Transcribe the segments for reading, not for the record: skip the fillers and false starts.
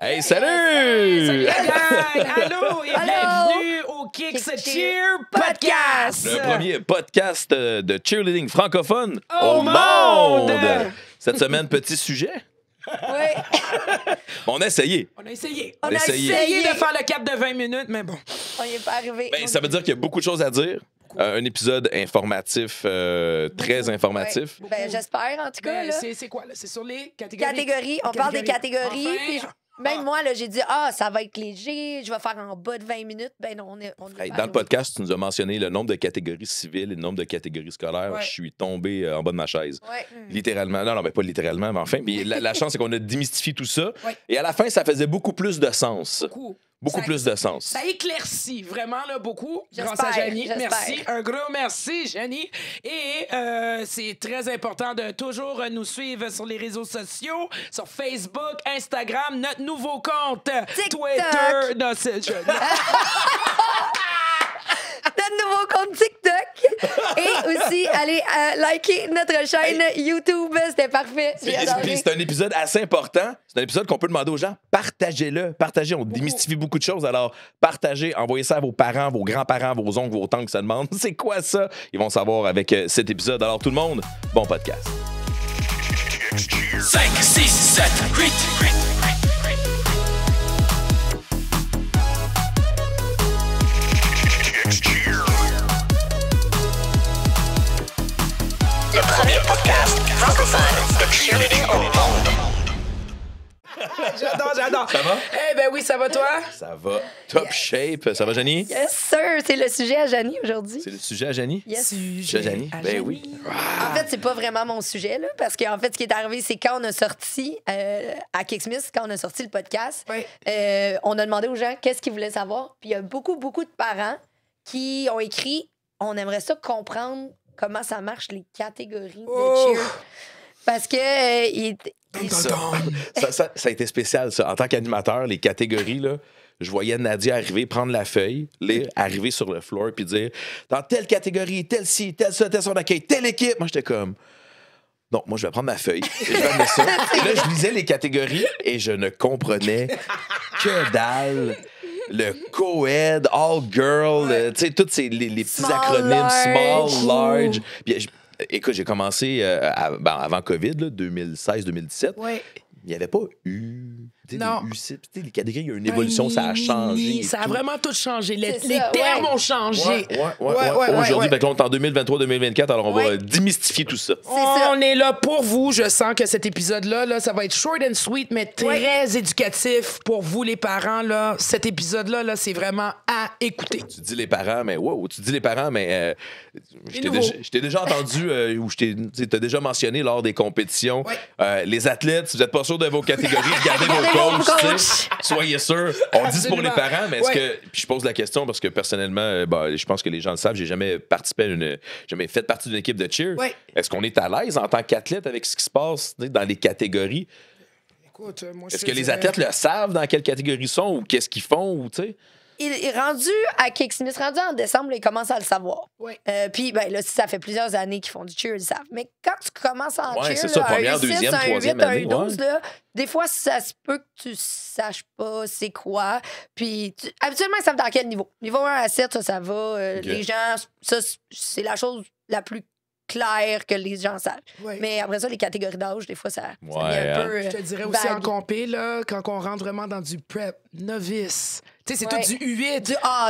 Hey, salut! Salut la gang! Allô et bienvenue au Kicks Cheer Podcast! Le premier podcast de cheerleading francophone au monde! Cette semaine, petit sujet. Oui. On a essayé. On a essayé. On a de essayé. faire le cap de 20 minutes, mais bon. On n'y est pas arrivé. Ben, ça veut dire qu'il y a beaucoup de choses à dire. Un épisode informatif, très informatif. Ouais. Ben, j'espère, en tout cas. Ben, Là. c'est quoi? Là? C'est sur les catégories? Catégories. On parle des catégories. Enfin. Puis même moi, là, j'ai dit, ça va être léger, je vais faire en bas de 20 minutes. Ben non, on est Hey, pas dans le arrivé. podcast, tu nous as mentionné le nombre de catégories civiles et le nombre de catégories scolaires. Ouais. Je suis tombé en bas de ma chaise. Ouais. Littéralement. Non, ben pas littéralement, mais enfin. Mais la chance, c'est qu'on a démystifié tout ça. Ouais. Et à la fin, ça faisait beaucoup plus de sens. Beaucoup Ça- plus de sens. Ça éclaircit vraiment là, beaucoup grâce J'espère, à Janie. j'espère. Merci. Un gros merci, Janie. Et c'est très important de toujours nous suivre sur les réseaux sociaux, sur Facebook, Instagram, notre nouveau compte, TikTok. Twitter. Non, c'est Janie. Notre nouveau compte TikTok. Et aussi, allez liker notre chaîne YouTube. C'était parfait. J'ai Puis adoré. c'est un épisode assez important. C'est un épisode qu'on peut demander aux gens. Partagez-le. Partagez. On démystifie beaucoup de choses. Alors, partagez. Envoyez ça à vos parents, vos grands-parents, vos oncles, vos tantes qui se demandent c'est quoi ça? Ils vont savoir avec cet épisode. Alors, tout le monde, bon podcast. 5, 6, 7, 8. Le premier podcast francophone de cheerleading au monde. J'adore. Ça va? Eh ben oui, ça va toi? Ça va. Top shape. Ça va, Janie? Yes, sir. C'est le sujet à Janie aujourd'hui. C'est le sujet à Janie? Yes. Sujet à Janie? à Ben Janie. oui. En fait, c'est pas vraiment mon sujet, là, parce qu'en fait, ce qui est arrivé, c'est quand on a sorti à Kicksmith, quand on a sorti le podcast, Oui. on a demandé aux gens qu'est-ce qu'ils voulaient savoir. Puis il y a beaucoup de parents qui ont écrit on aimerait ça comprendre comment ça marche les catégories Oh! de cheer. Parce que Ça a été spécial, ça. En tant qu'animateur, les catégories, là, je voyais Nadia arriver, prendre la feuille, lire, arriver sur le floor, puis dire dans telle catégorie, telle ci, telle ça, telle son d'accueil, telle équipe. Moi, j'étais comme. Non, moi, je vais prendre ma feuille et je vais amener ça. Et là, je lisais les catégories et je ne comprenais que dalle. Le co-ed, all girl, tu sais, tous les petits Small, acronymes, large. small, large. Puis, écoute, j'ai commencé avant COVID, 2016-2017. Oui. Il n'y avait pas eu. Non. Les catégories, il y a une évolution, ça a changé. et Ça a tout. vraiment tout changé. Les C'est ça, termes ouais. ont changé. Ouais. Aujourd'hui, fait que là, on est en 2023-2024, alors on va Ouais. démystifier tout ça. ça. On est là pour vous. Je sens que cet épisode-là, là, ça va être short and sweet, mais très éducatif pour vous, les parents. Là. Cet épisode-là, là, c'est vraiment à écouter. Tu dis les parents, mais je t'ai déjà entendu ou tu t'as déjà mentionné lors des compétitions. Les athlètes, si vous n'êtes pas sûr de vos catégories, regardez vos coachs. Tu sais. Soyez sûrs. On dit c'est pour les Absolument. parents, mais est-ce que. Puis je pose la question parce que personnellement, je pense que les gens le savent, j'ai jamais jamais fait partie d'une équipe de cheer. Ouais. Est-ce qu'on est à l'aise en tant qu'athlète avec ce qui se passe tu sais, dans les catégories? Écoute, moi, Est-ce que les athlètes le savent dans quelle catégorie ils sont ou qu'est-ce qu'ils font ou tu sais? il est rendu à Kicksmith, rendu en décembre, ils commencent à le savoir. Ouais. Puis, ben là, si ça fait plusieurs années qu'ils font du cheer, ils le savent. Mais quand tu commences en Ouais, cheer, c'est ça, là, première, un U6, deuxième, un troisième 8, un année, 12, ouais. là, des fois, ça se peut que tu saches pas c'est quoi. Puis, habituellement, ils savent dans quel niveau. Niveau 1 à 7, ça va. Ok. Les gens, ça, c'est la chose la plus claire que les gens savent. Ouais. Mais après ça, les catégories d'âge, des fois, ça Ouais, devient un hein. peu. Je te dirais aussi en vague. compé, là, quand on rentre vraiment dans du prep, novice. Tu sais, c'est Ouais. tout du U8.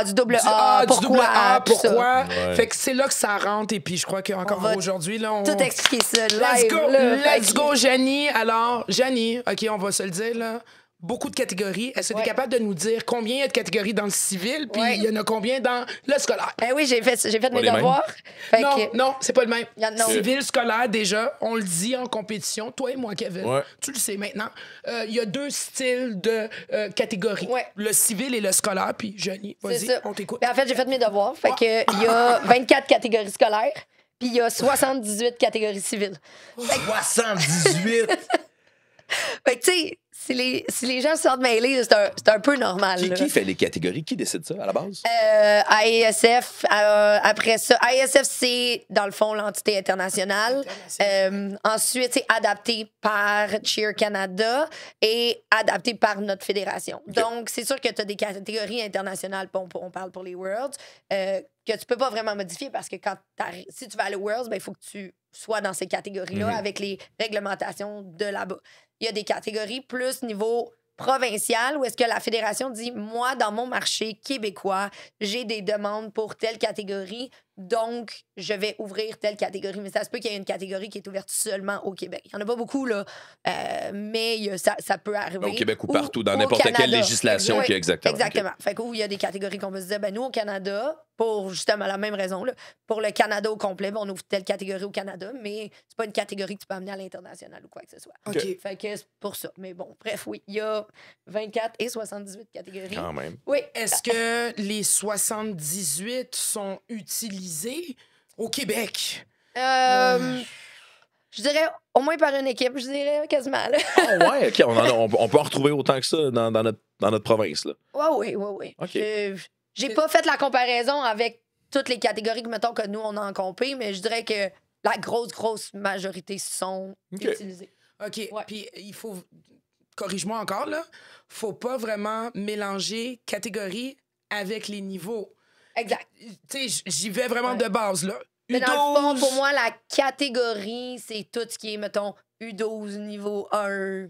Du double Du A, du pourquoi? double A, tout ça. pourquoi? Ouais. Fait que c'est là que ça rentre. Et puis, je crois On qu'encore va aujourd'hui, là, on... Tout expliquer ça. Let's live, go, là. let's go, Janie. Alors, Janie, OK, on va se le dire, là. Beaucoup de catégories. Est-ce que tu es Ouais. capable de nous dire combien il y a de catégories dans le civil, puis Ouais. il y en a combien dans le scolaire? Eh oui, j'ai fait mes les mêmes? devoirs. Fait Non, que- non, c'est pas le même. Y en a- Civil, scolaire, déjà, on le dit en compétition. Toi et moi, Kevin, Ouais. tu le sais maintenant. Il y a deux styles de catégories. Ouais. Le civil et le scolaire. Puis, Janie, C'est vas-y, ça. on t'écoute. Ben, en fait, j'ai fait mes devoirs. Fait que il y a 24 catégories scolaires, puis il y a 78 catégories civiles. 78! Fait que, tu sais, si les gens se sentent mêlés, c'est un peu normal. là. Qui fait les catégories? Qui décide ça à la base? AESF, après ça, AESF, c'est dans le fond l'entité internationale. Ensuite, c'est adapté par Cheer Canada et adapté par notre fédération. Donc, c'est sûr que tu as des catégories internationales, on parle pour les Worlds, que tu peux pas vraiment modifier parce que si tu vas aller aux Worlds, il faut que tu sois dans ces catégories-là avec les réglementations de là-bas. Il y a des catégories plus niveau provincial où est-ce que la fédération dit moi dans mon marché québécois j'ai des demandes pour telle catégorie donc je vais ouvrir telle catégorie, mais ça se peut qu'il y ait une catégorie qui est ouverte seulement au Québec. Il y en a pas beaucoup là, mais ça peut arriver Au Québec ou partout dans n'importe quelle législation qui est exactement. Fait que où il y a des catégories qu'on va se dire nous au Canada pour justement la même raison là, pour le Canada au complet on ouvre telle catégorie au Canada, mais c'est pas une catégorie que tu peux amener à l'international ou quoi que ce soit. OK. Fait que c'est pour ça. Mais bon, bref, oui, il y a 24 et 78 catégories. Quand même. Oui. Est-ce que les 78 sont utilisés au Québec? Je dirais au moins par une équipe, je dirais quasiment. Là. Ah ouais, OK. On peut en retrouver autant que ça dans notre province. Là. Oui. OK. J'ai pas fait la comparaison avec toutes les catégories que, mettons, que nous, on a en compé, mais je dirais que la grosse majorité sont utilisées. OK. Ouais. Puis il faut... Corrige-moi encore, là. Faut pas vraiment mélanger catégories avec les niveaux. Exact. Tu sais, j'y vais vraiment de base, là. Mais U12... dans le fond, pour moi, la catégorie, c'est tout ce qui est, mettons, U12, niveau 1.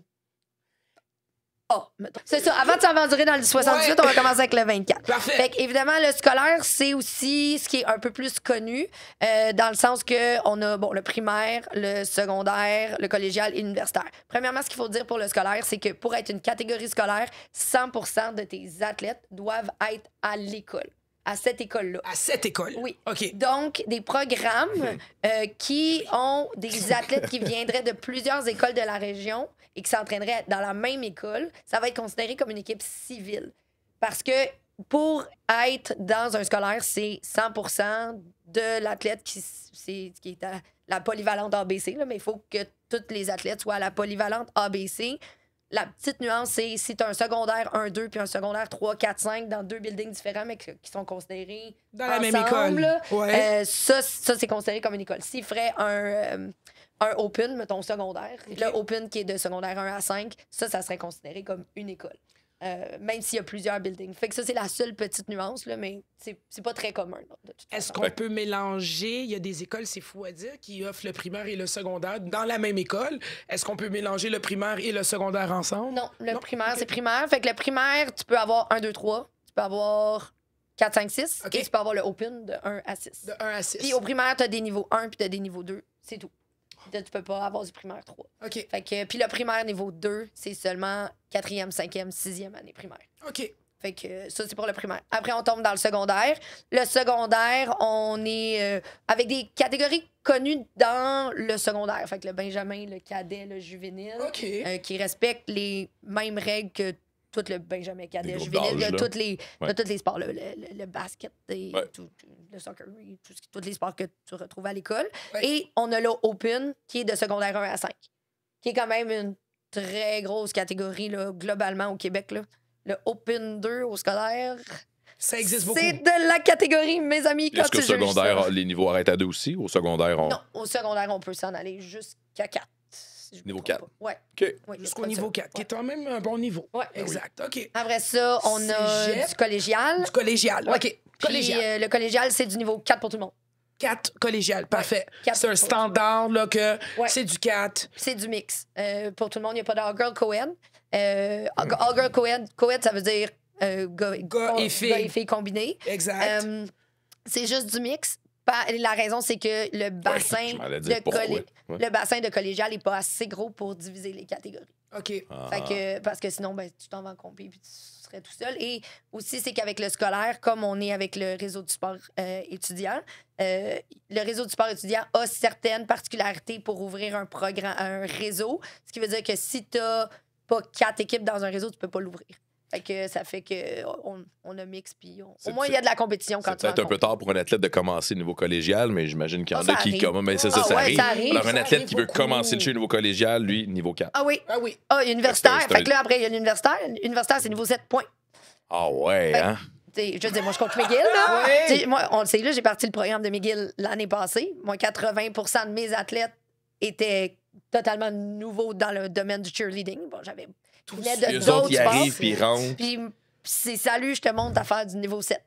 Mettons. C'est ça. Avant de s'aventurer dans le 78, on va commencer avec le 24. Parfait. Fait qu'évidemment, le scolaire, c'est aussi ce qui est un peu plus connu, dans le sens qu'on a le primaire, le secondaire, le collégial et l'universitaire. Premièrement, ce qu'il faut dire pour le scolaire, c'est que pour être une catégorie scolaire, 100% de tes athlètes doivent être à l'école. À cette école-là. À cette école? Oui. OK. Donc, des programmes qui ont des athlètes qui viendraient de plusieurs écoles de la région et qui s'entraîneraient dans la même école, ça va être considéré comme une équipe civile. Parce que pour être dans un scolaire, c'est 100% de l'athlète qui est à la polyvalente ABC, là, mais il faut que tous les athlètes soient à la polyvalente ABC. La petite nuance, c'est si tu as un secondaire 1-2 puis un secondaire 3-4-5 dans deux buildings différents, mais qui sont considérés dans la ensemble, même école. là, Ouais. ça c'est considéré comme une école. S'il ferait un open, mettons secondaire, le open qui est de secondaire 1 à 5, ça serait considéré comme une école. Même s'il y a plusieurs buildings. Fait que ça, c'est la seule petite nuance, là, mais c'est pas très commun. Non, de toute Est-ce façon. qu'on peut mélanger... Il y a des écoles, c'est fou à dire, qui offrent le primaire et le secondaire dans la même école. Est-ce qu'on peut mélanger le primaire et le secondaire ensemble? Non, le primaire, OK. c'est primaire. Fait que le primaire, tu peux avoir 1, 2, 3. Tu peux avoir 4, 5, 6. OK. Et tu peux avoir le open de 1 à 6. De 1 à 6. Puis au primaire, tu as des niveaux 1 puis tu as des niveaux 2. C'est tout. Tu peux pas avoir du primaire 3. OK. Fait que, puis le primaire niveau 2, c'est seulement 4e, 5e, 6e année primaire. OK. Fait que ça, c'est pour le primaire. Après, on tombe dans le secondaire. Le secondaire, on est avec des catégories connues dans le secondaire. Fait que le benjamin, le cadet, le juvénile, OK. qui respectent les mêmes règles que tout le benjamin, cadet, groupes juvénile, d'âge, de là. tous les sports, le basket, et Ouais. le soccer, et tous les sports que tu retrouves à l'école. Ouais. Et on a le Open, qui est de secondaire 1 à 5, qui est quand même une très grosse catégorie là, globalement au Québec. Là. Le Open 2 au scolaire, Ça existe beaucoup. c'est de la catégorie, mes amis, quand Est-ce qu'au tu juges secondaire, ça. les niveaux arrêtent à 2 aussi? Au secondaire, on... Non, au secondaire, on peut s'en aller jusqu'à 4. si je me Niveau trompe 4. pas. Ouais. OK. Ouais, Jusqu'au comme niveau ça. 4, qui est Ouais. quand même un bon niveau. Ouais. Exact. OK. Après ça, on a Cégep. du collégial. Du collégial. Ouais. OK. Puis, Collégial. le collégial, c'est du niveau 4 pour tout le monde. 4 collégial. Parfait. 4 C'est un standard, là, que Ouais. c'est du 4. C'est du mix. Pour tout le monde, il n'y a pas d'all-girl co-ed. All-girl co-ed, ça veut dire Gars et filles. gars et filles combinés. Exact. C'est juste du mix. La raison, c'est que le bassin, je m'allais dire pourquoi. Ouais. le bassin de collégial n'est pas assez gros pour diviser les catégories. OK. Ah. Fait que, parce que sinon, ben, tu t'en vas en compé puis tu serais tout seul. Et aussi, c'est qu'avec le scolaire, comme on est avec le réseau du sport étudiant, le réseau du sport étudiant a certaines particularités pour ouvrir un programme, un réseau. Ce qui veut dire que si tu n'as pas 4 équipes dans un réseau, tu peux pas l'ouvrir. Fait que ça fait qu'on a mix, puis C'est- au moins, il y a de la compétition quand C'est tu peut-être un peu rencontres. tard pour un athlète de commencer au niveau collégial, mais j'imagine qu'il y en Ah, a ça qui arrive. commencent. Mais c'est ça, Ah ça ouais, arrive. ça arrive, Alors, un ça athlète arrive qui veut beaucoup. commencer le chez niveau collégial, lui, niveau 4. Ah oui. Ah oui. Ah, universitaire. C'est un- Fait que là, après, il y a l'universitaire. Universitaire, c'est niveau 7 points. Ah ouais, Fait- hein? T'sais, je veux dire, moi, je compte McGill, là. Ouais. T'sais, moi, on le sait, là, j'ai parti le programme de McGill l'année passée. Moi, 80 de mes athlètes étaient totalement nouveaux dans le domaine du cheerleading. Bon, j'avais Tous venaient Puis de eux autres, d'autres ils sports. arrivent puis ils rentrent. Puis c'est salut, je te montre à faire du niveau 7.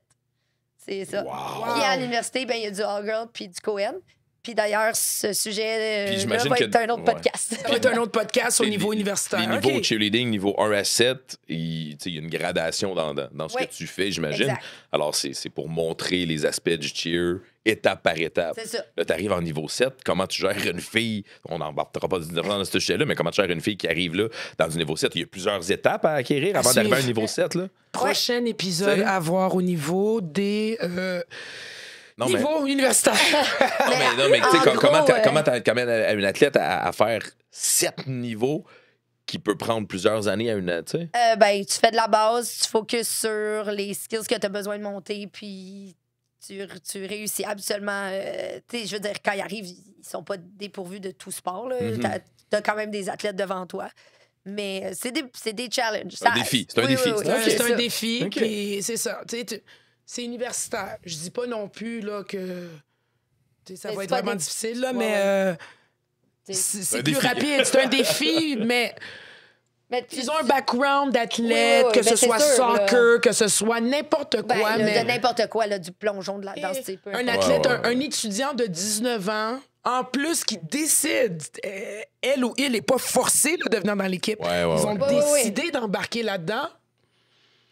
C'est ça. Wow. Puis à l'université, ben, il y a du all-girl puis du Cohen. Puis d'ailleurs, ce sujet Puis là j'imagine va que- être un autre ouais. podcast. Ça va être un autre podcast au Les- niveau les- universitaire. Les niveaux OK. cheerleading, niveau 1 à 7, il y a une gradation dans ce Oui. que tu fais, j'imagine. Exact. Alors, c'est pour montrer les aspects du cheer étape par étape. C'est ça. Là, tu arrives en niveau 7. Comment tu gères une fille? On n'embarquera pas dans ce sujet-là, mais comment tu gères une fille qui arrive là dans du niveau 7? Il y a plusieurs étapes à acquérir avant d'arriver à un niveau 7. Là. Prochain épisode Ouais. à voir au niveau des Non, mais, niveaux universitaires. non, mais tu sais, En gros, comment t'amènes à une athlète à faire 7 niveaux qui peut prendre plusieurs années à une. Tu sais? Ben, tu fais de la base, tu focuses sur les skills que tu as besoin de monter, puis tu réussis absolument. Tu sais, je veux dire, quand ils arrivent, ils sont pas dépourvus de tout sport. Mhm. Tu as quand même des athlètes devant toi. Mais c'est des challenges. C'est un défi. C'est un Oui, défi. oui, oui, C'est un- C'est un ça. défi, OK. puis c'est ça. Tu sais, c'est universitaire. Je dis pas non plus là, que tu sais, ça Mais va c'est être pas vraiment des- difficile, là, Ouais, mais ouais. c'est un plus défi. rapide. C'est un défi, mais Mais ils ont un background d'athlète, Oui, oui, que oui, ce ben, c'est soit sûr, là. soccer, que ce soit n'importe Ben, quoi. là, mais de n'importe quoi, là, du plongeon, de la danse, c'est peu un importe. athlète, Ouais, ouais, ouais. un étudiant de 19 ans, en plus, qui décide, elle ou il n'est pas forcé là, de venir dans l'équipe. Ouais, ouais, Ils ont ouais. Ouais, ouais, décidé d'embarquer là-dedans.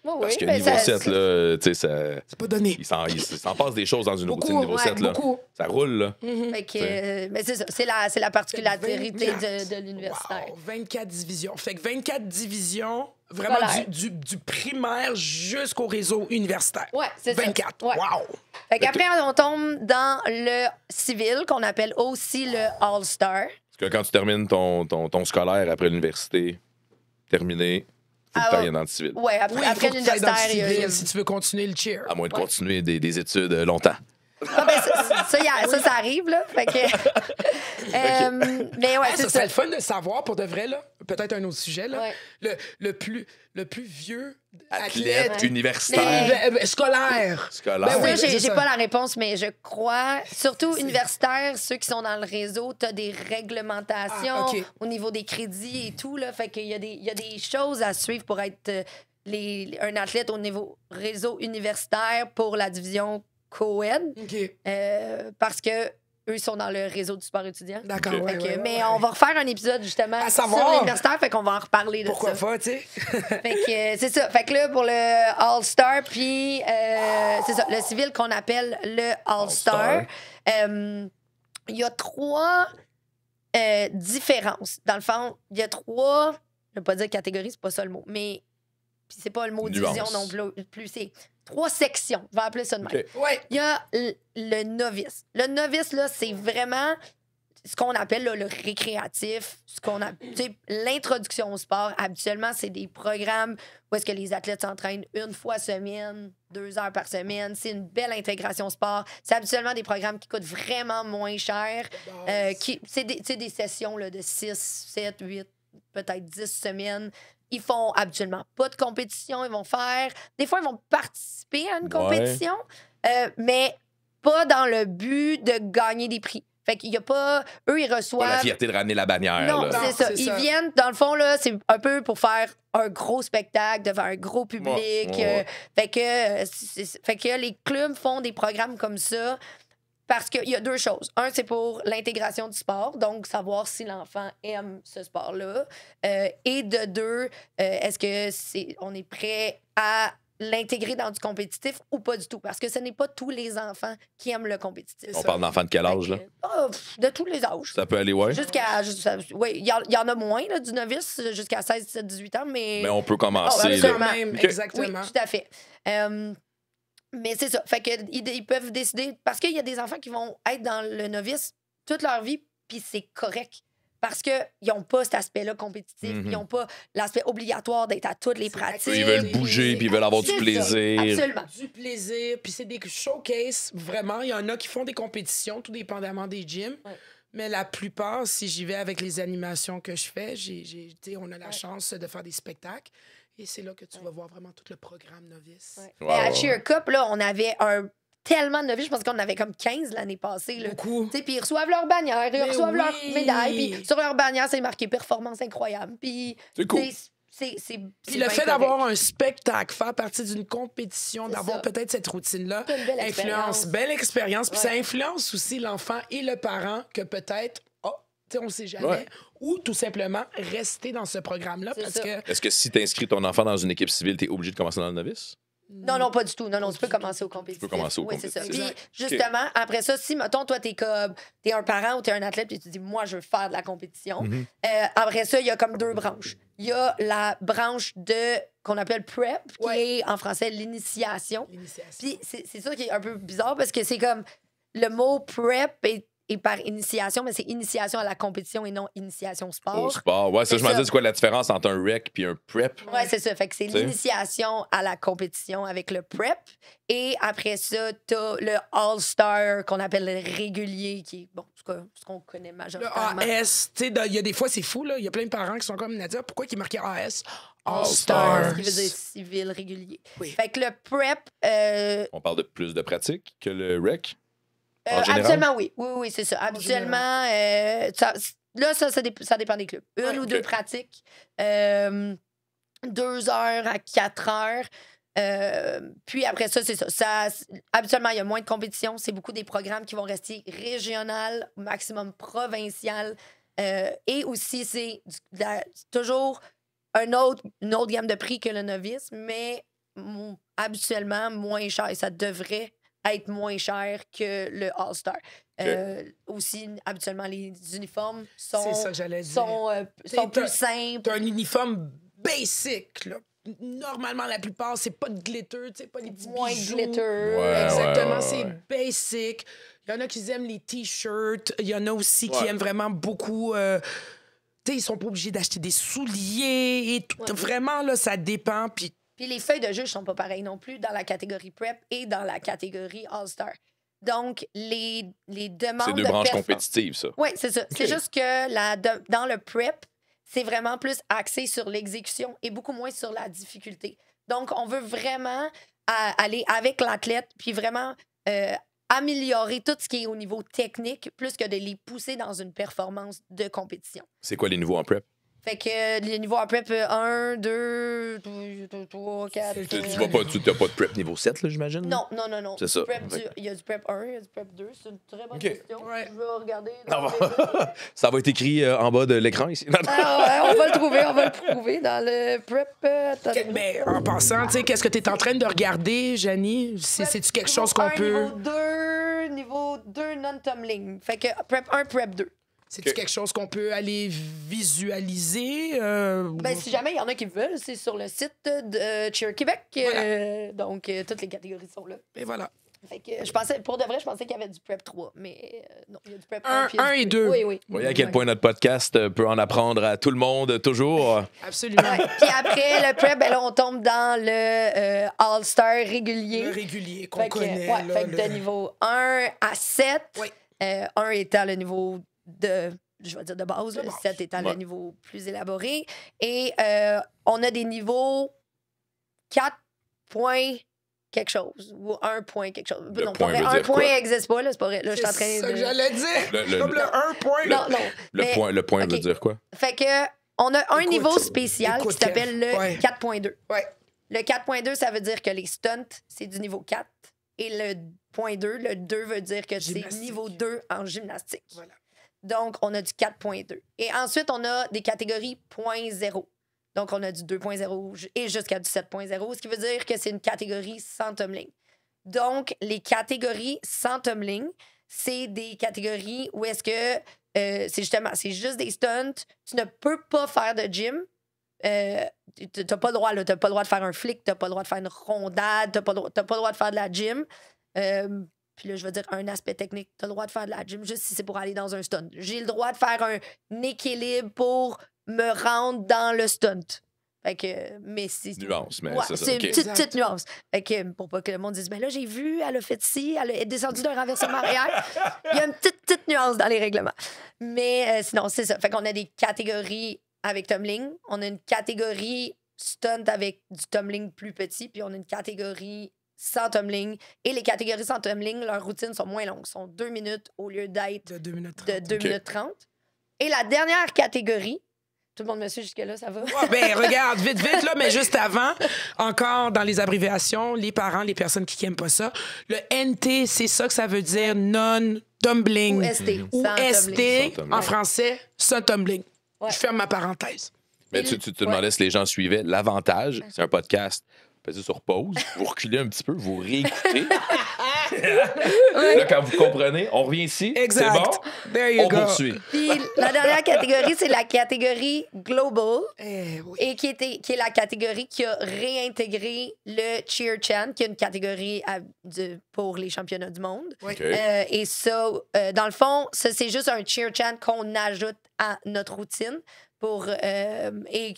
Oui, oui, Parce que ben, niveau ça- 7, là, tu sais, ça. C'est pas donné. Il s'en passe des choses dans une Beaucoup, routine niveau ouais, 7. Là. beaucoup. Ça roule, là. Fait que, mais c'est ça, c'est la particularité de l'universitaire. Wow, 24 divisions. Fait que 24 divisions, vraiment Scolaire. du primaire jusqu'au réseau universitaire. Ouais, c'est ça. 24. Ouais. Wow! Fait qu'après, on tombe dans le civil, qu'on appelle aussi le All-Star. Parce que quand tu termines ton scolaire après l'université, terminé, faut Ah, que tu ouais. ailles dans le civil. Ouais, après, Oui, il après faut que tu ailles dans le l'universitaire, il y a- il y a- civil si tu veux continuer le cheer. À moins de Ouais. continuer des études longtemps. Ah, ben, ça arrive, là. Fait que, mais ouais, Hey, c'est ça ça. serait le fun de savoir, pour de vrai, là. Peut-être un autre sujet, là. Ouais. Le plus vieux Athlète, athlète universitaire, scolaire. scolaire. Ça, Ben oui, c'est j'ai ça. pas la réponse, mais je crois, surtout universitaires, ceux qui sont dans le réseau, tu as des réglementations Ah, OK. au niveau des crédits et tout. Là, fait qu'il y a des choses à suivre pour être un athlète au niveau réseau universitaire pour la division co-ed. OK. Parce que eux sont dans le réseau du sport étudiant. D'accord, OK. ouais, Fait que- ouais, mais ouais. on va refaire un épisode justement À sur savoir. l'universitaire, fait qu'on va en reparler de Pourquoi ça. pas, tu sais? Fait que c'est ça. Fait que là, pour le All-Star, puis c'est ça, le civil qu'on appelle le All-Star, il y a 3 différences. Dans le fond, il y a 3, je vais pas dire catégories, c'est pas ça le mot, mais puis c'est pas le mot Nuance. division non plus, c'est 3 sections. Je vais appeler ça de même. OK. Ouais. Il y a le novice. Le novice, là, c'est vraiment ce qu'on appelle là, le récréatif, l'introduction au sport. Habituellement, c'est des programmes où est-ce que les athlètes s'entraînent une fois semaine, 2 heures par semaine. C'est une belle intégration au sport. C'est habituellement des programmes qui coûtent vraiment moins cher. C'est des sessions là, de 6, 7, 8, peut-être 10 semaines. Ils font habituellement pas de compétition. Ils vont faire... Des fois, ils vont participer à une compétition, mais pas dans le but de gagner des prix. Fait qu'il y a pas... Eux, ils Pas la reçoivent... fierté de ramener la bannière. Non, là. c'est ça. c'est Ils ça. viennent, dans le fond, là, c'est un peu pour faire un gros spectacle devant un gros public. Ouais. Fait que les clubs font des programmes comme ça parce qu'il y a 2 choses. Un, c'est pour l'intégration du sport, donc savoir si l'enfant aime ce sport-là. Et de 2, est-ce que on est prêt à l'intégrer dans du compétitif ou pas du tout? Parce que ce n'est pas tous les enfants qui aiment le compétitif. On parle d'enfants de quel âge, là? De tous les âges. Ça peut aller, ouais. Oui, il y en a moins, là, du novice jusqu'à 16, 17, 18 ans, mais. Mais on peut commencer. Oh, là. absolument. Quand même, OK. exactement. Oui, tout à fait. Mais c'est ça. Fait que ils peuvent décider. Parce qu'il y a des enfants qui vont être dans le novice toute leur vie, puis c'est correct. parce qu'ils n'ont pas cet aspect-là compétitif. Ils n'ont pas l'aspect obligatoire d'être à toutes les pratiques. Ils veulent bouger, puis ils veulent avoir du C'est ça. plaisir. Absolument. Du plaisir, puis c'est des showcases, vraiment. Il y en a qui font des compétitions, tout dépendamment des gyms. Ouais. Mais la plupart, si j'y vais avec les animations que je fais, on a la chance de faire des spectacles. Et c'est là que tu vas voir vraiment tout le programme novice. Ouais. Wow, Mais à wow. Cheer Cup, là, on avait tellement de novices. Je pense qu'on en avait comme 15 l'année passée. Là. Beaucoup. Tu sais, puis ils reçoivent leur bannière, ils Mais reçoivent leur oui. médaille. Puis sur leur bannière, c'est marqué performance incroyable. Puis C'est cool. Puis le fait d'avoir un spectacle, faire partie d'une compétition, C'est d'avoir ça. peut-être cette routine-là, C'est une belle influence, expérience. belle expérience. Puis Ouais. ça influence aussi l'enfant et le parent que peut-être, tu sais, on sait jamais, Ouais. ou tout simplement rester dans ce programme-là C'est parce ça. que Est-ce que si tu inscris ton enfant dans une équipe civile, tu es obligé de commencer dans le novice? Non, pas du tout. Non, tu peux commencer au compétitif. Tu peux commencer au Oui, c'est ça. compétitif. Puis, justement, après ça, si, mettons, toi, t'es un parent ou t'es un athlète, puis tu dis, moi, je veux faire de la compétition, après ça, il y a comme 2 branches. Il y a la branche qu'on appelle PrEP, qui Ouais. est, en français, l'initiation. l'initiation. Puis, c'est ça qui est un peu bizarre, parce que c'est comme, le mot PrEP est par initiation, mais c'est initiation à la compétition et non initiation au sport. Au sport. Ouais, ça, C'est je me ça. disais, c'est quoi la différence entre un rec et un prep? Ouais, c'est ça. Fait que c'est T'sais. l'initiation à la compétition avec le prep. Et après ça, t'as le All-Star qu'on appelle le régulier, qui est, bon, en tout cas, ce qu'on connaît Le majoritairement. AS, tu sais, il y a des fois, c'est fou, là. Il y a plein de parents qui sont comme Nadia, pourquoi il est marqué AS? All-Star, All-Stars. ce qui veut dire civil régulier. Oui. Fait que le prep, On parle de plus de pratique que le rec? En général? habituellement, oui. Oui, c'est ça. Habituellement, ça dépend des clubs. Une Ouais, ou deux ok. pratiques, 2 heures à 4 heures. Puis après ça, c'est ça. Habituellement, il y a moins de compétition. C'est beaucoup des programmes qui vont rester régional, maximum provincial. Et aussi, c'est toujours une autre gamme de prix que le novice, mais habituellement moins cher. Et ça devrait être moins cher que le All-Star. Aussi, habituellement, les uniformes C'est sont, ça que j'allais dire. sont T'as- plus simples. T'as un uniforme basic, là. Normalement, la plupart, c'est pas de glitter, tu sais, pas les petits Moins de bijoux. glitter. Ouais, Exactement, ouais, c'est ouais. basic. Il y en a qui aiment les T-shirts. Il y en a aussi qui Ouais. aiment vraiment beaucoup... tu sais, ils sont pas obligés d'acheter des souliers et tout. Ouais. Vraiment, là, ça dépend. Puis Puis les feuilles de juge sont pas pareilles non plus dans la catégorie prep et dans la catégorie All-Star. Donc, les demandes C'est 2 de branches performance- compétitives, ça. Oui, c'est ça. C'est Ok. juste que dans le prep, c'est vraiment plus axé sur l'exécution et beaucoup moins sur la difficulté. Donc, on veut vraiment aller avec l'athlète puis vraiment améliorer tout ce qui est au niveau technique plus que de les pousser dans une performance de compétition. C'est quoi les niveaux en prep? Fait que les niveaux en prep, 1, 2, 3, 4. Tu n'as pas de prep niveau 7, là, j'imagine? Non. C'est ça. Il y a du prep 1, il y a du prep 2. C'est une très bonne Ok. question. Ouais. Je vais regarder. Non, ça va être écrit en bas de l'écran ici. Ah ouais, on va le trouver dans le prep. Attendez. mais en passant, tu sais, qu'est-ce que tu es en train de regarder, Janie? C'est-tu quelque chose qu'on peut... Niveau 2 non-tumbling. Fait que prep 1, prep 2. C'est-tu quelque chose qu'on peut aller visualiser? Ben, si jamais il y en a qui veulent, c'est sur le site de Cheer Québec. Donc, toutes les catégories sont là. Et voilà. Fait que pour de vrai, je pensais qu'il y avait du prep 3, mais non, il y a du prep 1. Un- puis il y a un du et prep- deux. Oui. Vous voyez à quel point notre podcast peut en apprendre à tout le monde, toujours. Absolument. Ouais. Puis après, le prep, ben là, on tombe dans le All-Star régulier. Le régulier qu'on Fait que, connaît. ouais, là, fait que le- de niveau 1 à 7, Oui. 1 étant le niveau je vais dire de base, De là, base. 7 étant Ouais. le niveau plus élaboré. Et on a des niveaux 4 points quelque chose ou 1 point quelque chose. Le Non, point pas vrai, veut un dire point quoi? n'existe pas, là, c'est pas vrai. Là, je suis en train C'est ça que de... j'allais dire. Le- Comme le 1 point. Non, non. Le mais- point ok. veut dire quoi? Fait que on a un Écoute, niveau spécial écoute, qui s'appelle le ouais. 4.2. Ouais. Le 4.2, ça veut dire que les stunts, c'est du niveau 4. Et le point 2, le 2 veut dire que c'est Gymnastique. niveau 2 en gymnastique. Voilà. Donc, on a du 4.2. Et ensuite, on a des catégories 0.0. Donc, on a du 2.0 et jusqu'à du 7.0, ce qui veut dire que c'est une catégorie sans tumbling. Donc, les catégories sans tumbling, c'est des catégories où est-ce que c'est juste des stunts. Tu ne peux pas faire de gym. T'as pas le droit, là. T'as pas le droit de faire un flic, t'as pas le droit de faire une rondade, t'as pas le droit de faire de la gym. puis là, je vais dire un aspect technique. Tu as le droit de faire de la gym juste si c'est pour aller dans un stunt. J'ai le droit de faire un équilibre pour me rendre dans le stunt. Fait que, mais c'est. Nuance, mais Ouais, c'est ça. c'est OK. une petite nuance. Fait que, pour pas que le monde dise, ben là, j'ai vu, elle a fait ci, elle est descendue d'un renversement arrière. Il y a une petite nuance dans les règlements. Mais sinon, c'est ça. Fait qu'on a des catégories avec tumbling. On a une catégorie stunt avec du tumbling plus petit, puis on a une catégorie sans tumbling. Et les catégories sans tumbling, leurs routines sont moins longues. Sont 2 minutes au lieu d'être De 2 minutes 30. de 2 minutes 30. Et la dernière catégorie, tout le monde me suit jusque-là, ça va? Ouais, ben, regarde, vite, là, mais juste avant, encore dans les abréviations, les parents, les personnes qui n'aiment pas ça, le NT, c'est ça que ça veut dire, non-tumbling. Ou ST. Ou sans ST, tumbling. tumbling. en français, sans tumbling. Ouais. Je ferme ma parenthèse. Mais tu te demandais si les gens suivaient. L'avantage, c'est un podcast. Vous pesez sur pause, vous reculez un petit peu, vous réécoutez. Là, quand vous comprenez, on revient ici. Exact. C'est bon? There you On go. poursuit. Puis la dernière catégorie, c'est la catégorie Global. Eh oui. Et qui est la catégorie qui a réintégré le Cheer Chant, qui est une catégorie pour les championnats du monde. OK. Et ça, dans le fond, ça, c'est juste un Cheer Chant qu'on ajoute à notre routine. Et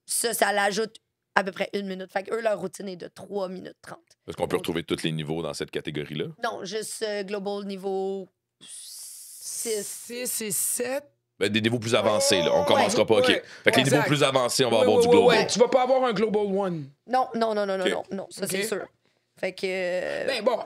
ça l'ajoute à peu près 1 minute. Fait qu'eux, leur routine est de 3 minutes 30. Est-ce qu'on peut retrouver tous les niveaux dans cette catégorie-là? Non, juste Global niveau 6. 6 et 7. Ben, des niveaux plus avancés, là. On commencera pas. OK. Ouais. Fait que les Exact. niveaux plus avancés, on va Ouais, avoir ouais, du ouais, global. ouais. Tu vas pas avoir un Global One. Non, OK. ça, OK. c'est sûr. Fait que... Ben bon,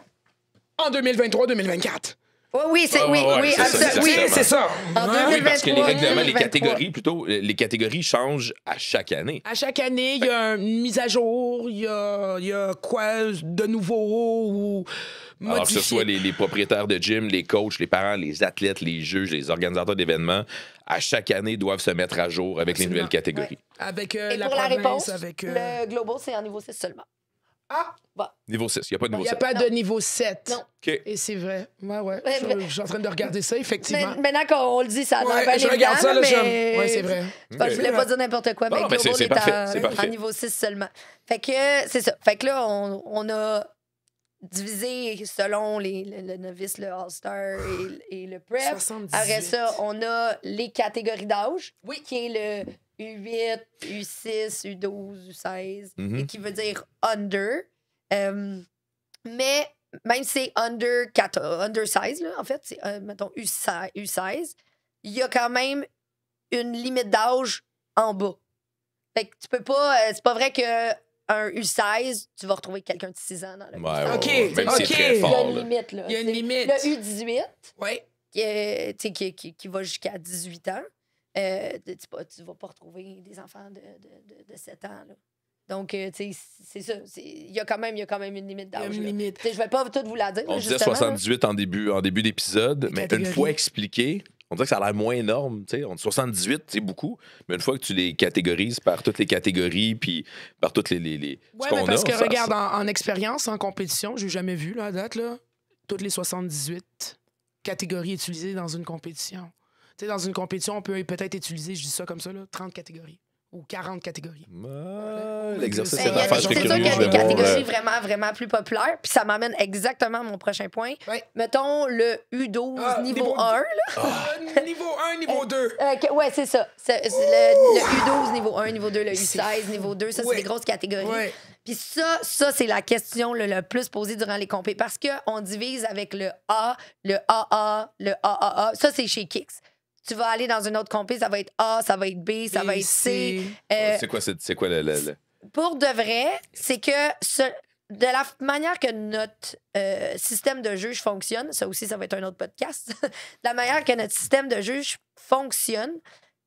en 2023-2024. oui, Ouais, ouais, oui, c'est ça, absolument. Oui, exactement. c'est ça. En Hein? Oui, parce que les 2023, règlements, les 2023. catégories, plutôt, les catégories changent à chaque année. À chaque année, il y a une mise à jour, il y a quoi de nouveau ou Alors que ce soit modifié. les propriétaires de gym, les coachs, les parents, les athlètes, les juges, les organisateurs d'événements, à chaque année, doivent se mettre à jour avec les Absolument. nouvelles catégories. Avec Et la pour la province, réponse, avec... le Global, c'est en niveau 6 seulement. Ah, Niveau 6, il n'y a pas de il niveau n'y a 7. pas de niveau 7. Non. OK. Et c'est vrai. Ouais. Ouais, Je suis en train de regarder ça, effectivement. Maintenant qu'on le dit, ça a l'air Ouais, bien je regarde ça, là, évident, j'aime. mais... Ouais, c'est vrai. Je voulais pas dire n'importe quoi, Non, mais non, mais c'est Global est, parfait, c'est parfait. en niveau 6 seulement. Fait que c'est ça. Fait que là, on a divisé selon le novice, le All-Star et le Prep. 78. Après ça, on a les catégories d'âge, Oui. qui est le U8, U6, U12, U16, Mhm. et qui veut dire under. Mais même si c'est under 16, là, en fait, c'est, mettons, U16, il y a quand même une limite d'âge en bas. Fait que tu peux pas... c'est pas vrai que un U16, tu vas retrouver quelqu'un de 6 ans dans le Ouais, OK, ouais, même si OK. c'est très Il y a fort. une là. limite, là. Il y a une C'est limite. Le U18, Oui. qui va jusqu'à 18 ans, tu vas pas retrouver des enfants de 7 ans, là. Donc, tu sais, c'est ça. Il y a quand même une limite Il y a d'âge. une là. limite. Tu sais, je vais pas tout vous la dire. On là, disait justement, 78 en début d'épisode, mais une catégories. fois expliqué, on dirait que ça a l'air moins énorme. Tu sais, 78, c'est beaucoup, mais une fois que tu les catégorises par toutes les catégories, puis par toutes les Oui, ce qu'on mais parce a, que ça- regarde, ça- en expérience, en compétition, j'ai jamais vu, là, à date, là, toutes les 78 catégories utilisées dans une compétition. Tu sais, dans une compétition, on peut peut-être utiliser, je dis ça comme ça, là, 30 catégories ou 40 catégories. L'exercice, Ben, c'est il y a d'affaires, des- je c'est serais sûr qu'il y a curieux. des Je vais voir, catégories vraiment, vraiment plus populaires. Puis ça m'amène exactement à mon prochain point. Ouais. Mettons le U12 Ah, niveau 1. Niveau 1, niveau 2. Ouais, c'est ça. C'est le U12 niveau 1, niveau 2, le U16 niveau 2. Ça, c'est Ouais. des grosses catégories. Ouais. Puis ça c'est la question le plus posée durant les compés. Parce qu'on divise avec le A, le AA, le AAA. Ça, c'est chez Kicks. Tu vas aller dans une autre compé, ça va être A, ça va être B, ça va être C. C'est quoi le- Pour de vrai, c'est que de la manière que notre système de juge fonctionne, ça aussi, ça va être un autre podcast, de la manière que notre système de juge fonctionne,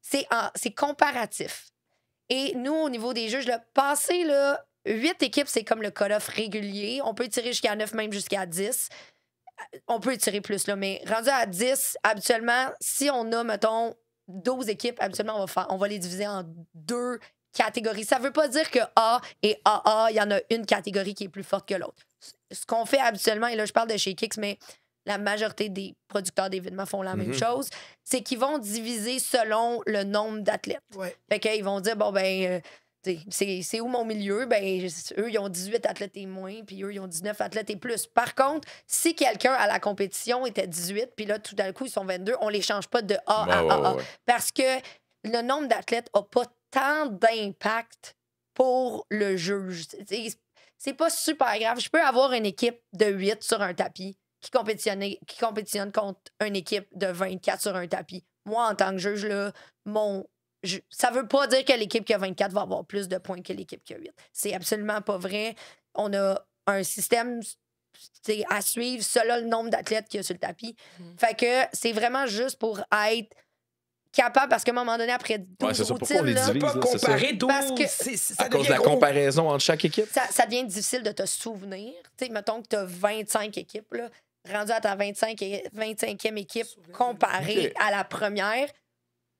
c'est comparatif. Et nous, au niveau des juges, passer 8 équipes, c'est comme le cut-off régulier. On peut tirer jusqu'à 9, même jusqu'à 10. On peut tirer plus, là, mais rendu à 10, habituellement, si on a, mettons, 12 équipes, habituellement, on va les diviser en 2 catégories. Ça veut pas dire que A et AA, il y en a une catégorie qui est plus forte que l'autre. Ce qu'on fait habituellement, et là, je parle de chez Kicks, mais la majorité des producteurs d'événements font la même chose, c'est qu'ils vont diviser selon le nombre d'athlètes. Ouais. Fait qu'ils vont dire, bon, ben, C'est où mon milieu? Ben, eux, ils ont 18 athlètes et moins, puis eux, ils ont 19 athlètes et plus. Par contre, si quelqu'un à la compétition était 18, puis là, tout d'un coup, ils sont 22, on les change pas de A à A. Parce que le nombre d'athlètes n'a pas tant d'impact pour le juge. C'est pas super grave. Je peux avoir une équipe de 8 sur un tapis qui compétitionne contre une équipe de 24 sur un tapis. Moi, en tant que juge, là, ça veut pas dire que l'équipe qui a 24 va avoir plus de points que l'équipe qui a 8. C'est absolument pas vrai. On a un système à suivre selon le nombre d'athlètes qu'il y a sur le tapis. Fait que c'est vraiment juste pour être capable, parce qu'à un moment donné, après 12 c'est ça. routines, Pourquoi on les là, divise, Pas là, c'est ça? comparer 12. Parce que- Ça À cause de devient la gros. comparaison entre chaque équipe? ça devient difficile de te souvenir. Tu sais, mettons que tu as 25 équipes, là, rendu à ta 25e équipe comparée Ok. à la première,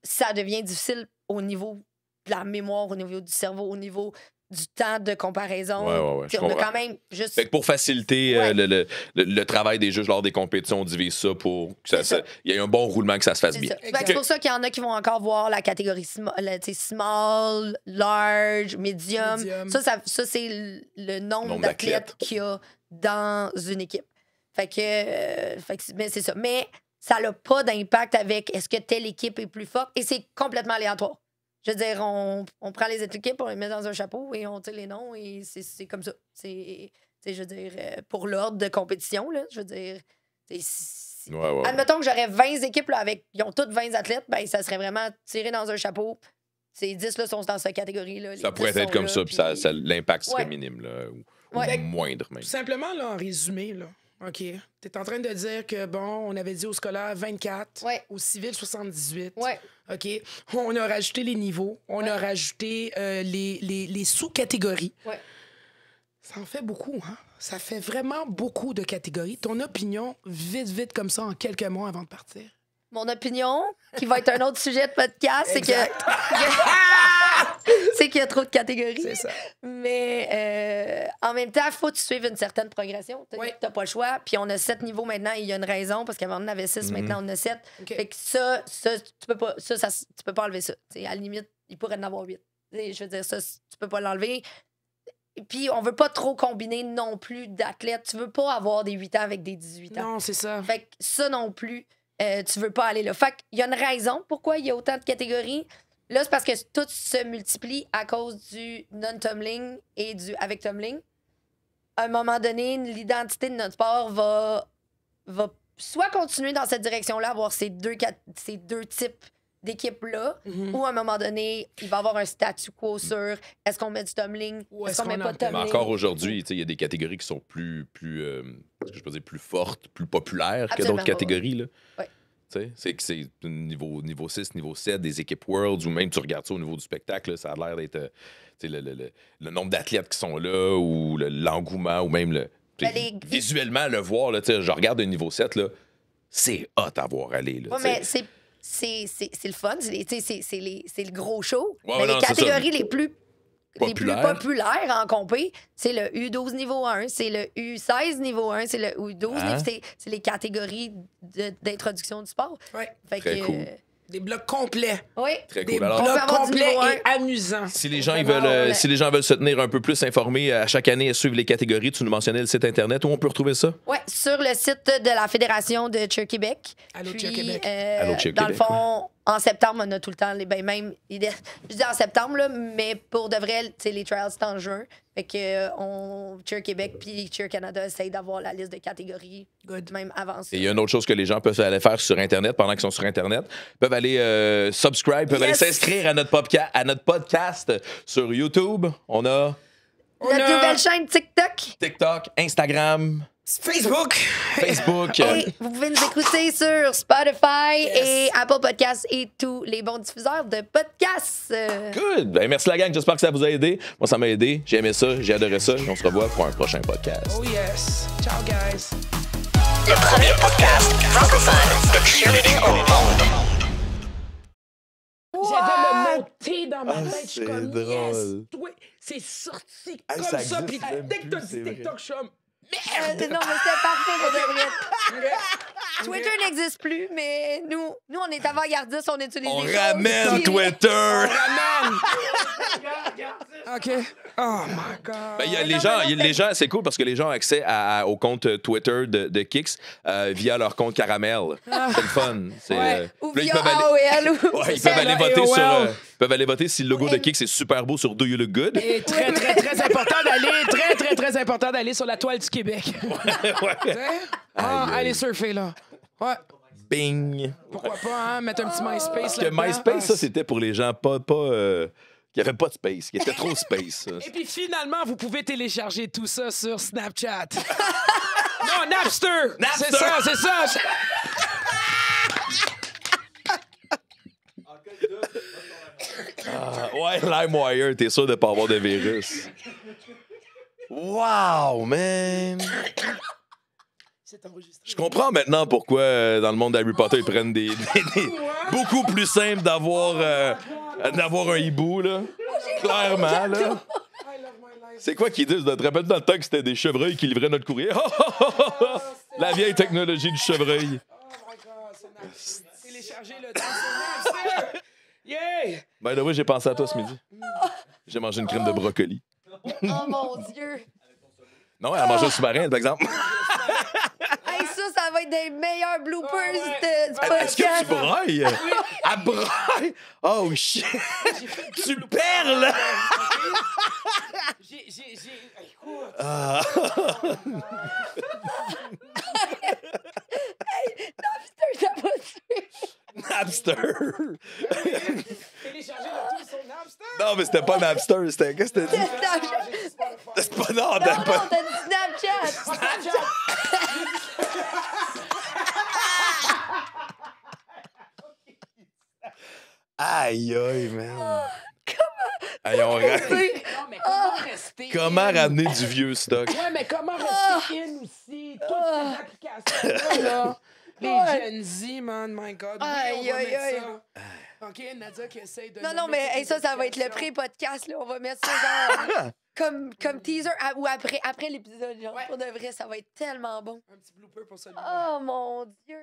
ça devient difficile au niveau de la mémoire, au niveau du cerveau, au niveau du temps de comparaison. Ouais, Tu sais, je on a comprends. quand même juste... Fait que pour faciliter Ouais. le travail des juges lors des compétitions, on divise ça pour que C'est ça. il y ait un bon roulement, que ça se fasse C'est bien. ça. Fait que c'est pour ça qu'il y en a qui vont encore voir la catégorie small, large, medium. Ça c'est le nombre d'athlètes qu'il y a dans une équipe. Fait que mais c'est ça. Mais ça n'a pas d'impact avec est-ce que telle équipe est plus forte. Et c'est complètement aléatoire. Je veux dire, on prend les équipes, on les met dans un chapeau et on tire les noms et c'est comme ça. Je veux dire, pour l'ordre de compétition, là, je veux dire... Ouais. Admettons que j'aurais 20 équipes, là, ils ont toutes 20 athlètes, ben ça serait vraiment tiré dans un chapeau. Ces 10 là sont dans cette catégorie-là. Ça pourrait être comme ça, puis l'impact serait minime, là, ou Ouais. moindre même. Tout simplement, là, en résumé, là, OK, tu es en train de dire que, bon, on avait dit au scolaire 24, Ouais. au civil 78. Ouais. OK, on a rajouté les niveaux, on a rajouté les sous-catégories. Ouais. Ça en fait beaucoup, hein? Ça fait vraiment beaucoup de catégories. Ton opinion, vite, comme ça, en quelques mois avant de partir. Mon opinion, qui va être un autre sujet de podcast, c'est que c'est qu'il y a trop de catégories. C'est ça. Mais en même temps, il faut que tu suives une certaine progression. Tu Oui. n'as pas le choix. Puis on a 7 niveaux maintenant et il y a une raison parce qu'avant on en avait 6, maintenant on en a 7. OK. Fait que ça, tu peux pas, tu peux pas enlever ça. T'sais, à la limite, il pourrait en avoir 8. Je veux dire, ça, tu peux pas l'enlever. Et puis, on veut pas trop combiner non plus d'athlètes. Tu veux pas avoir des 8 ans avec des 18 ans. Non, c'est ça. Fait que ça non plus, tu veux pas aller là. Fait qu'il y a une raison pourquoi il y a autant de catégories. Là, c'est parce que tout se multiplie à cause du non-tumbling et du avec tumbling. À un moment donné, l'identité de notre sport va soit continuer dans cette direction-là, avoir ces deux types d'équipes-là, ou à un moment donné, il va y avoir un statu quo sur est-ce qu'on met du tumbling, Ou est-ce qu'on met pas de Mais tumbling. encore aujourd'hui, il y a des catégories qui sont plus est-ce que je peux dire, plus fortes, plus populaires que Absolument, d'autres catégories. Là. Ouais. C'est que c'est niveau 6, niveau 7, des équipes Worlds, ou même tu regardes ça au niveau du spectacle, là, ça a l'air d'être le nombre d'athlètes qui sont là, ou l'engouement, ou même visuellement le voir. Là, je regarde un niveau 7, là, c'est hot à voir aller. Là, Ouais, mais c'est le fun, c'est le gros show. Ouais, mais non, les c'est ça. catégories les plus populaires en compé, c'est le U12 niveau 1, c'est le U16 niveau 1, c'est le U12. Hein? C'est les catégories d'introduction du sport. Ouais. Fait Très que, cool. Des blocs complets. Oui. Très Des cool. Alors, blocs avoir du complets niveau et amusants. si les gens Vraiment, ouais. si les gens veulent se tenir un peu plus informés à chaque année et suivre les catégories, tu nous mentionnais le site internet où on peut retrouver ça? Oui, sur le site de la Fédération de Cheer Québec. Allô, Puis, Cheer Québec. Allô, Cheer dans le Québec, fond, en septembre, on a tout le temps, même, je dis en septembre, là, mais pour de vrai, tu sais, les trials, c'est en juin. Fait que Cheer Québec puis Cheer Canada essayent d'avoir la liste de catégories, Good. même avant ça. Et il y a une autre chose que les gens peuvent aller faire sur Internet pendant qu'ils sont sur Internet. Ils peuvent aller subscribe, peuvent aller s'inscrire à notre podcast sur YouTube. On a Notre nouvelle chaîne TikTok. TikTok, Instagram, Facebook. Facebook. Et vous pouvez nous écouter sur Spotify et Apple Podcasts et tous les bons diffuseurs de podcasts. Good. Ben, merci la gang. J'espère que ça vous a aidé. Moi, ça m'a aidé. J'ai aimé ça. J'ai adoré ça. Et on se revoit pour un prochain podcast. Oh yes. Ciao, guys. Le premier podcast francophone de cheerleading au monde. J'avais le mot T dans ma Ah, tête. Je suis c'est comme, drôle. yes, toi, c'est sorti Ah, comme ça ça. existe Puis même dès que t'as plus, dit c'est vrai. TikTok, je suis comme, Non, mais c'était parfait pour de vrai. Twitter n'existe plus, mais nous, on est avant-gardistes, on utilise On des choses ramène qui- Twitter. ramène. Regarde ça. OK. Oh my God. Ben, les gens, c'est cool parce que les gens ont accès au compte Twitter de Kix via leur compte Caramel. C'est le fun. Ou là, via AOL. Ouais, ils peuvent aller voter si le logo de Kix est super beau sur Do You Look Good. Et très important d'aller sur la toile du Québec. Allez surfer, là. Ouais. Bing! Pourquoi pas, hein? Mettre un petit MySpace Parce que là-dedans. MySpace, ça, c'était pour les gens qui n'avaient pas de space, qui étaient trop space. Ça. Et puis finalement, vous pouvez télécharger tout ça sur Snapchat. Non, Napster! C'est ça! Ouais, LimeWire, t'es sûr de pas avoir de virus. Wow, man! Je comprends maintenant pourquoi dans le monde d'Harry Potter ils prennent des beaucoup plus simple d'avoir un hibou là. Clairement là. C'est quoi qu'ils disent? Tu te rappelles dans le temps que c'était des chevreuils qui livraient notre courrier? La vieille technologie du chevreuil. Télécharger le temps sur Napster! Yeah! Ben oui, j'ai pensé à toi ce midi. J'ai mangé une crème de brocoli. Oh mon Dieu! Non, elle a mangé un sous-marin, par exemple. Hey, ça va être des meilleurs bloopers du Est-ce que tu podcast. brailles? Elle braille? Oh shit! Tu perles! Écoute. Napster, t'as pas tué. Napster! Télécharger le tout sur Napster! Non, mais c'était pas Napster, c'était. Qu'est-ce que t'as dit? C'est pas. Non, t'as Non, pas. t'as dit Snapchat. Aïe, aïe, man. Comment? Aïe, Non, mais comment rester Comment in? ramener du vieux stock? Ouais, mais comment rester in aussi? Toutes ces applications là. Les Gen Z, man, my God. Oui, Aïe, on va aïe, mettre aïe. ça. OK, Nadia qui essaye de... Non, mais hey, ça va être le pré-podcast. Là. On va mettre ça genre comme teaser ou après l'épisode. Genre, Ouais. pour de vrai, ça va être tellement bon. Un petit blooper pour celui-là. Oh mon Dieu.